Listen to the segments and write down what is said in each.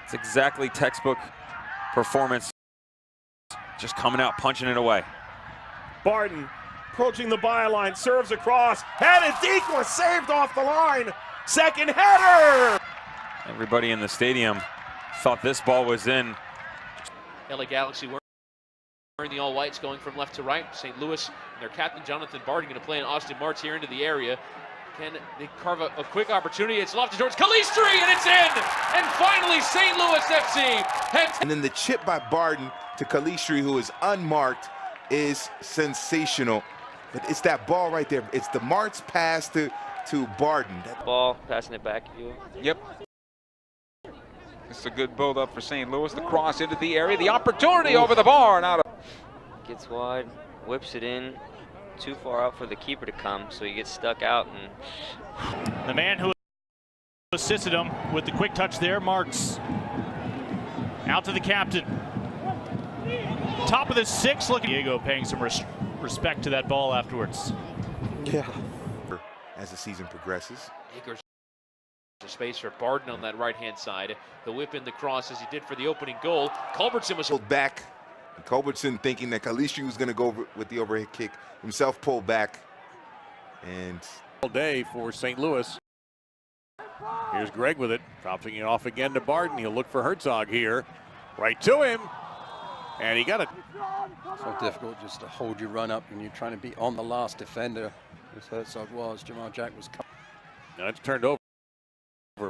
It's exactly textbook performance. Just coming out, punching it away. Barden approaching the byline, serves across, headed deep, was saved off the line. Second header! Everybody in the stadium thought this ball was in. LA Galaxy wearing the all-whites, going from left to right. St. Louis and their captain, Jonathan Barden, going to play in Austin Martz here into the area. Can they carve a quick opportunity? It's lofted towards Calistri, and it's in! And finally, St. Louis FC heads. And then the chip by Barden to Calistri, who is unmarked, is sensational. But it's that ball right there. It's the Martz pass to Barden. That ball, passing it back, if you will. Yep. It's a good build-up for St. Louis. The cross into the area. The opportunity over the bar. Now gets wide, whips it in. Too far out for the keeper to come, so he gets stuck out. And the man who assisted him with the quick touch there, Martz. Out to the captain. Top of the six, looking. Diego paying some respect to that ball afterwards. Yeah. As the season progresses. Akers a space for Barden on that right-hand side. He'll whip in the cross as he did for the opening goal. Culbertson was pulled back. Culbertson thinking that Calistri was going to go with the overhead kick. Himself pulled back. And all day for St. Louis. Here's Greg with it. Dropping it off again to Barden. He'll look for Herzog here. Right to him. And he got it. So difficult just to hold your run up when you're trying to be on the last defender, as Herzog was. Jamal Jack was. Now it's turned over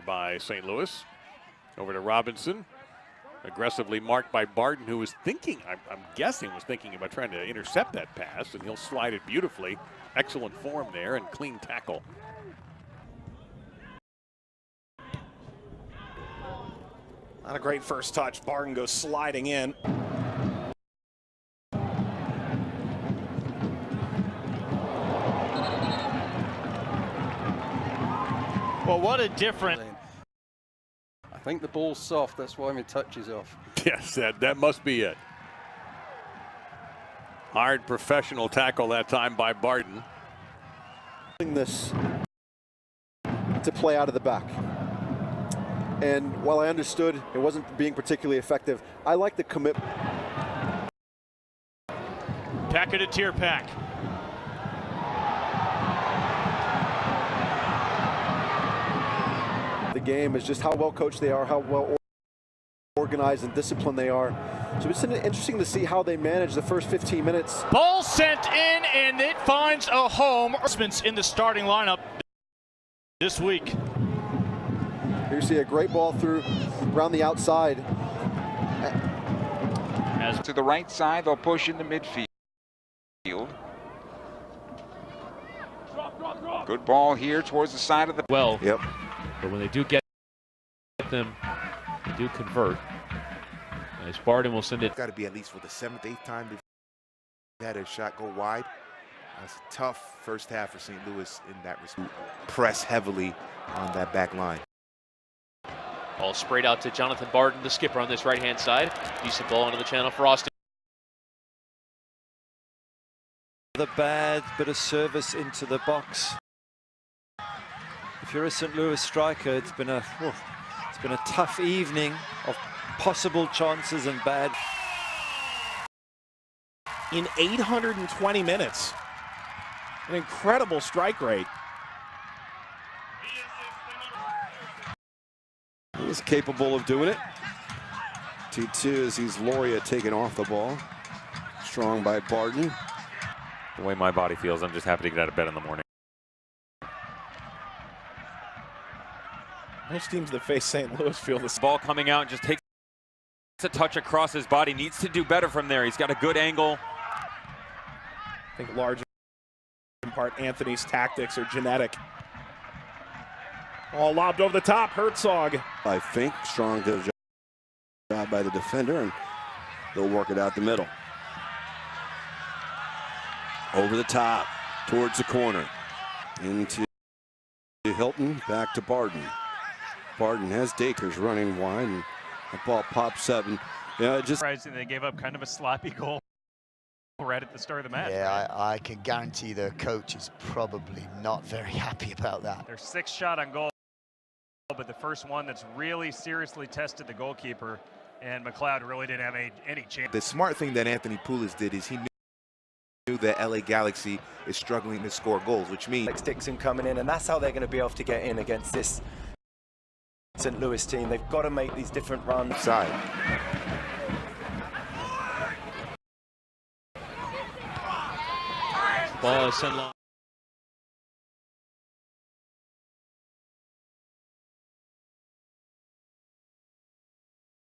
by St. Louis. Over to Robinson. Aggressively marked by Barden, who was thinking, I'm guessing, was thinking about trying to intercept that pass, and he'll slide it beautifully. Excellent form there and clean tackle. Not a great first touch. Barden goes sliding in. Well, what a difference. I think the ball's soft, that's why my touch is off. Yes, that must be it. Hard professional tackle that time by Barden. This to play out of the back. And while I understood it wasn't being particularly effective, I like the commitment. Packer to tier pack. The game is just how well coached they are, how well organized and disciplined they are. So it's interesting to see how they manage the first 15 minutes. Ball sent in, and it finds a home. In the starting lineup this week. Here you see a great ball through around the outside. As to the right side, they'll push into midfield. Good ball here towards the side of the. Well. Yep. But when they do get them, they do convert. As Barden will send it. Got to be at least for the 7th, 8th time they've had a shot go wide. That's a tough first half for St. Louis in that respect. Press heavily on that back line. Ball sprayed out to Jonathan Barden, the skipper on this right-hand side. Decent ball into the channel for Austin. The bad bit of service into the box. If you're a St. Louis striker, it's been a tough evening of possible chances and bad. In 820 minutes, an incredible strike rate. He's capable of doing it. 2-2 as he's Loria taking off the ball. Strong by Barden. The way my body feels, I'm just happy to get out of bed in the morning. Most teams that face St. Louis feel this. Ball coming out, just takes a touch across his body. Needs to do better from there. He's got a good angle. I think large in part Anthony's tactics are genetic. All lobbed over the top, Herzog. I think Strong does a job by the defender, and they'll work it out the middle. Over the top, towards the corner. Into Hilton, back to Barden. Barden has Dakers running wide, and the ball pops 7. Yeah, just surprising they gave up kind of a sloppy goal right at the start of the match. Yeah, I can guarantee their coach is probably not very happy about that. Their 6th shot on goal but the first one that's really seriously tested the goalkeeper, and McLeod really didn't have any chance. The smart thing that Anthony Poulos did is he knew that LA Galaxy is struggling to score goals, which means Alex Dixon coming in, and that's how they're going to be able to get in against this St. Louis team. They've got to make these different runs. Side. Ball is sent long.